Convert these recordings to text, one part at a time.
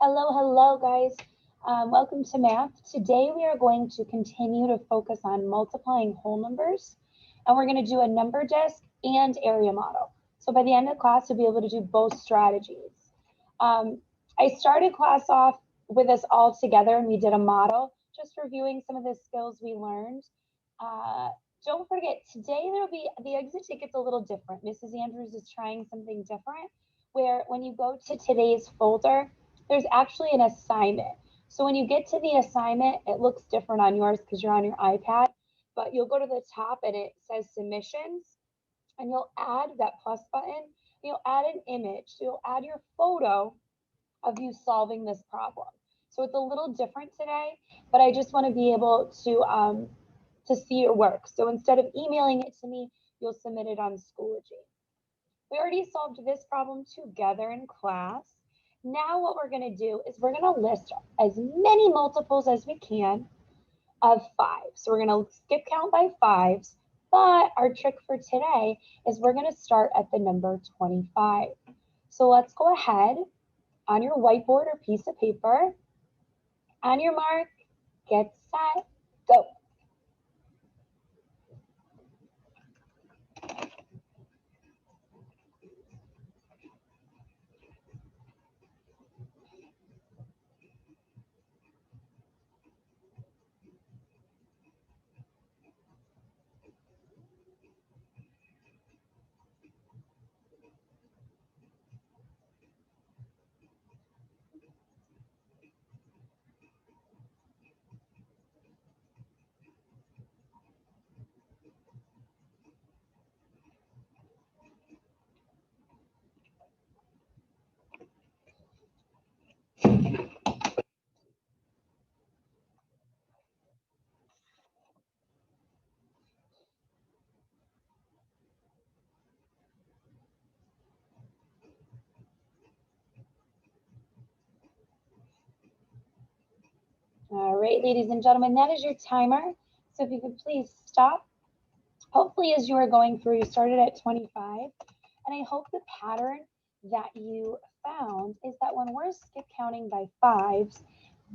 Hello, guys. Welcome to math. Today we are going to continue to focus on multiplying whole numbers, and we're going to do a number disk and area model. So by the end of class, you'll be able to do both strategies. I started class off with us all together, and we did a model, just reviewing some of the skills we learned. Don't forget, today there'll be the exit ticket's a little different. Mrs. Andrews is trying something different, where when you go to today's folder, there's actually an assignment. So when you get to the assignment, it looks different on yours because you're on your iPad, but you'll go to the top and it says submissions, and you'll add that plus button. You'll add an image. So you'll add your photo of you solving this problem. So it's a little different today, but I just want to be able to see your work. So instead of emailing it to me, you'll submit it on Schoology. We already solved this problem together in class. Now what we're going to do is we're going to list as many multiples as we can of 5. So we're going to skip count by 5s, but our trick for today is we're going to start at the number 25. So let's go ahead on your whiteboard or piece of paper. On your mark, get set, go. All right, ladies and gentlemen, that is your timer. So if you could please stop. Hopefully, as you are going through, you started at 25. And I hope the pattern that you found is that when we're skip counting by 5s,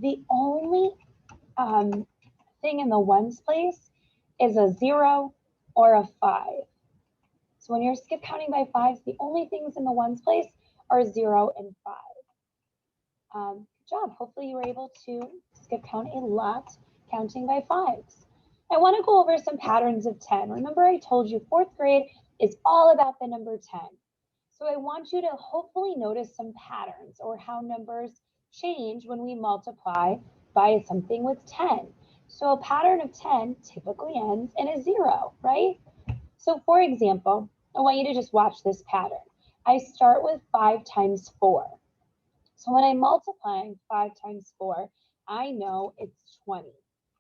the only thing in the ones place is a 0 or a 5. So when you're skip counting by 5s, the only things in the ones place are 0 and 5. Good job. Hopefully you were able to skip count a lot counting by 5s. I want to go over some patterns of 10. Remember I told you 4th grade is all about the number 10. So I want you to hopefully notice some patterns or how numbers change when we multiply by something with 10. So a pattern of 10 typically ends in a 0, right? So for example, I want you to just watch this pattern. I start with 5 times 4. So when I'm multiplying 5 times 4, I know it's 20.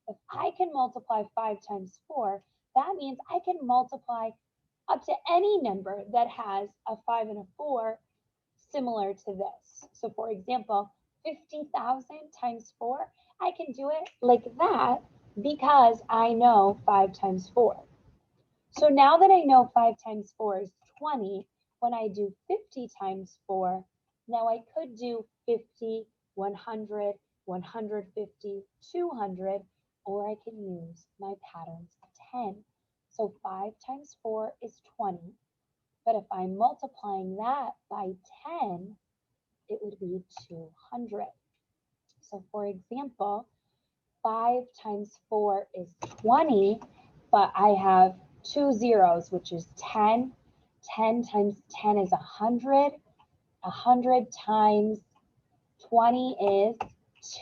If I can multiply 5 times 4, that means I can multiply up to any number that has a 5 and a 4 similar to this. So for example, 50,000 times 4, I can do it like that because I know 5 times 4. So now that I know 5 times 4 is 20, when I do 50 times 4, now I could do 50, 100, 150, 200, or I can use my patterns of 10. So 5 times 4 is 20, but if I'm multiplying that by 10, it would be 200. So for example, 5 times 4 is 20, but I have 2 zeros, which is 10. 10 times 10 is 100. 100 times 20 is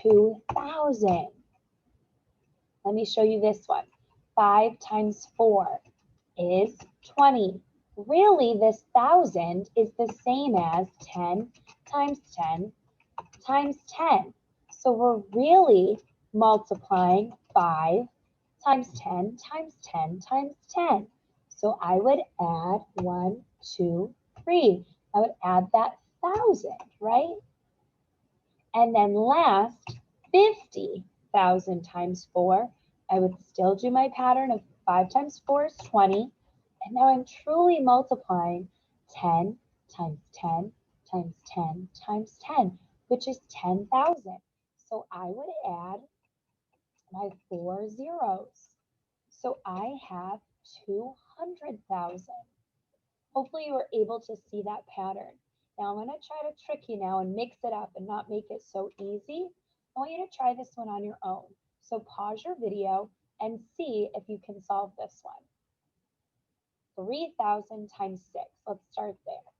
2,000. Let me show you this one. 5 times 4 is 20. Really, this 1,000 is the same as 10 times 10 times 10. So we're really multiplying 5 times 10 times 10 times 10. So I would add 1, 2, 3. I would add that 1,000, right? And then last, 50,000 times 4. I would still do my pattern of 5 times 4 is 20. And now I'm truly multiplying 10 times 10 times 10 times 10. which is 10,000. So I would add my 4 zeros. So I have 200,000. Hopefully you were able to see that pattern. Now I'm going to try to trick you now and mix it up and not make it so easy. I want you to try this one on your own. So pause your video and see if you can solve this one. 3,000 times 6. Let's start there.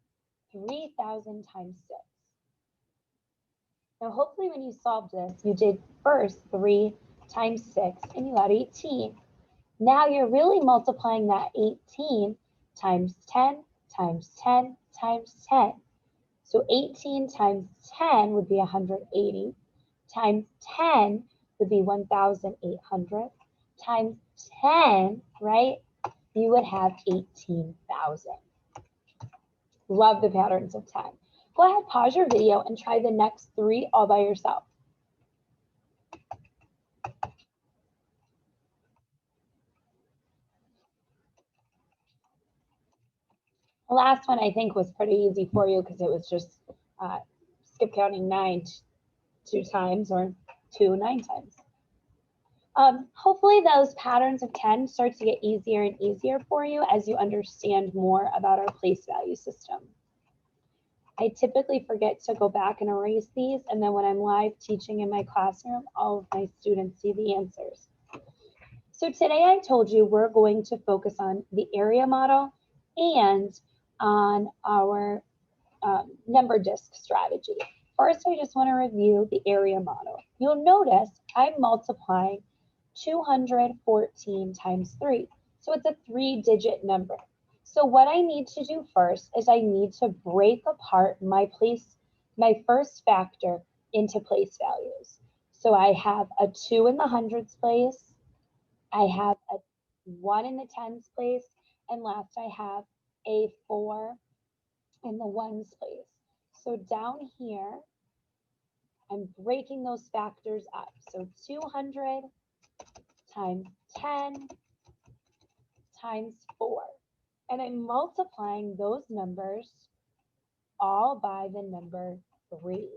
3,000 times 6. Now hopefully when you solved this, you did first 3 times 6 and you got 18. Now you're really multiplying that 18 times 10 times 10 times 10. So 18 times 10 would be 180, times 10 would be 1,800, times 10, right? You would have 18,000. Love the patterns of 10. Go ahead, pause your video and try the next 3 all by yourself. The last one I think was pretty easy for you because it was just skip counting 9 2 times or 2 9 times. Hopefully those patterns of 10 start to get easier and easier for you as you understand more about our place value system. I typically forget to go back and erase these, and then when I'm live teaching in my classroom, all of my students see the answers. So today I told you we're going to focus on the area model and on our number disk strategy. First, I just want to review the area model. You'll notice I'm multiplying 214 times 3. So it's a 3-digit number. So what I need to do first is I need to break apart my first factor into place values. So I have a 2 in the hundreds place, I have a 1 in the tens place, and last I have a 4 in the ones place. So down here, I'm breaking those factors up. So 200 times 10 times 4. And I'm multiplying those numbers all by the number 3.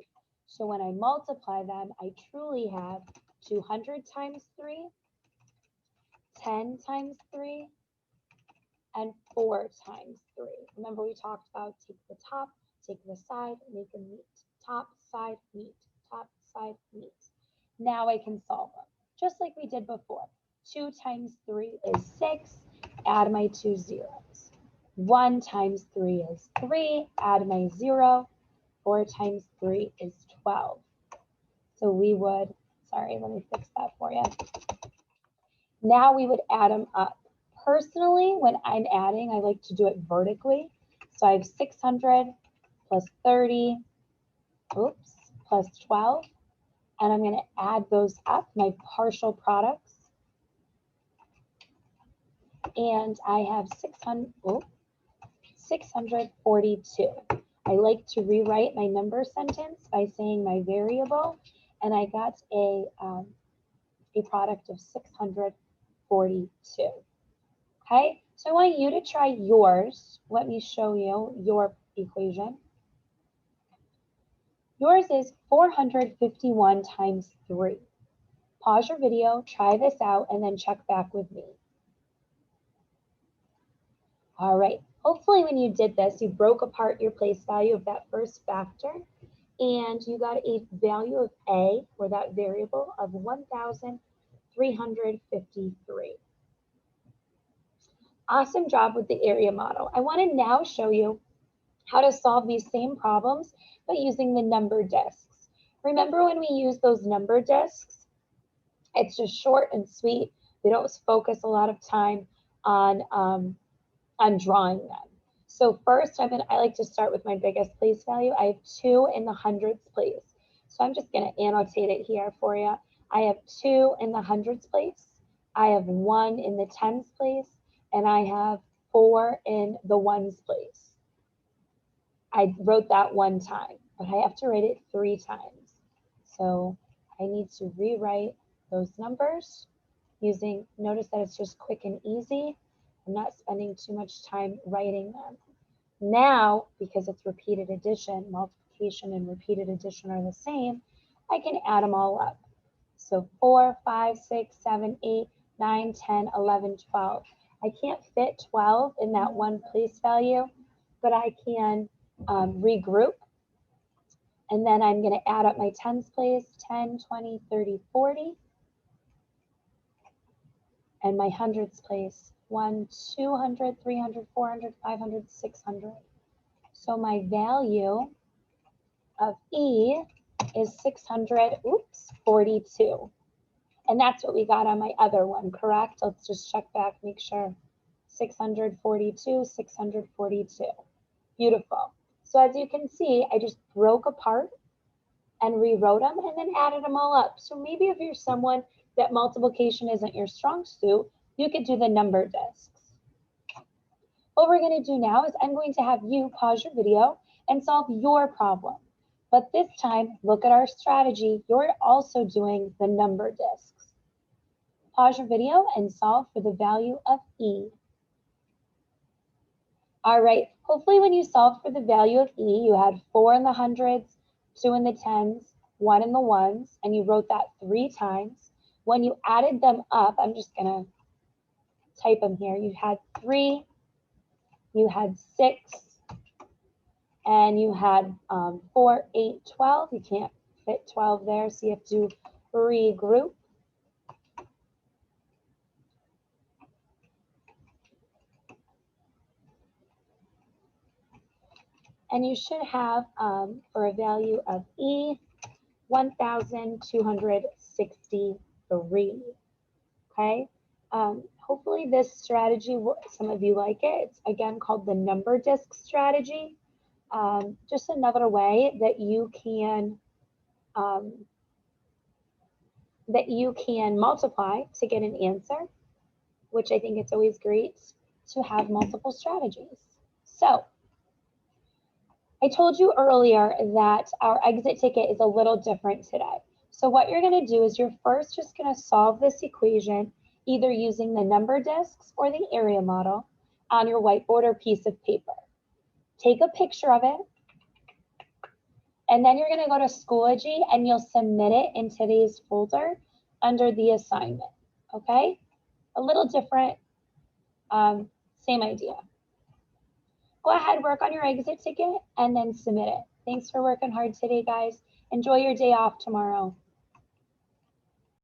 So when I multiply them, I truly have 200 times 3, 10 times 3, and 4 times 3. Remember we talked about take the top, take the side, make them meet. Top, side, meet. Top, side, meet. Now I can solve them, just like we did before. 2 times 3 is 6, add my 2 zeros. 1 times 3 is 3, add my 0. 4 times 3 is 12. So we would, sorry, let me fix that for you. Now we would add them up. Personally, when I'm adding, I like to do it vertically. So I have 600 plus 30, plus 12. And I'm going to add those up, my partial products. And I have 642. I like to rewrite my number sentence by saying my variable, and I got a product of 642. Okay, so I want you to try yours. Let me show you your equation. Yours is 451 times 3. Pause your video, try this out, and then check back with me. All right, hopefully when you did this, you broke apart your place value of that first factor, and you got a value of A, or that variable, of 1,353. Awesome job with the area model. I want to now show you how to solve these same problems by using the number disks. Remember when we use those number disks? It's just short and sweet. We don't focus a lot of time on drawing them. So first, I like to start with my biggest place value. I have 2 in the hundreds place. So I'm just going to annotate it here for you. I have 2 in the hundreds place. I have 1 in the tens place. And I have 4 in the ones place. I wrote that one time, but I have to write it 3 times. So I need to rewrite those numbers using, notice that it's just quick and easy. I'm not spending too much time writing them. Now, because it's repeated addition, multiplication and repeated addition are the same, I can add them all up. So 4, 5, 6, 7, 8, 9, 10, 11, 12. I can't fit 12 in that one place value, but I can regroup. And then I'm going to add up my tens place, 10, 20, 30, 40. And my hundreds place, 1, 200, 300, 400, 500, 600. So my value of E is 642. And that's what we got on my other one, correct? Let's just check back, make sure. 642, 642. Beautiful. So as you can see, I just broke apart and rewrote them and then added them all up. So maybe if you're someone that multiplication isn't your strong suit, you could do the number discs. What we're going to do now is I'm going to have you pause your video and solve your problem. But this time, look at our strategy. You're also doing the number discs. Pause your video and solve for the value of E. All right, hopefully when you solved for the value of E, you had 4 in the hundreds, 2 in the tens, 1 in the ones, and you wrote that 3 times. When you added them up, I'm just gonna type them here. You had 3, you had 6, and you had 4, 8, 12. You can't fit 12 there, so you have to regroup. And you should have, for a value of E, 1,263. Okay. Hopefully this strategy, some of you like it. It's again called the number disc strategy. Just another way that you can multiply to get an answer, which I think it's always great to have multiple strategies. So I told you earlier that our exit ticket is a little different today. So what you're going to do is you're first just going to solve this equation either using the number discs or the area model on your whiteboard or piece of paper. Take a picture of it, and then you're going to go to Schoology and you'll submit it in today's folder under the assignment. Okay? A little different, same idea. Go ahead, work on your exit ticket, and then submit it. Thanks for working hard today, guys. Enjoy your day off tomorrow.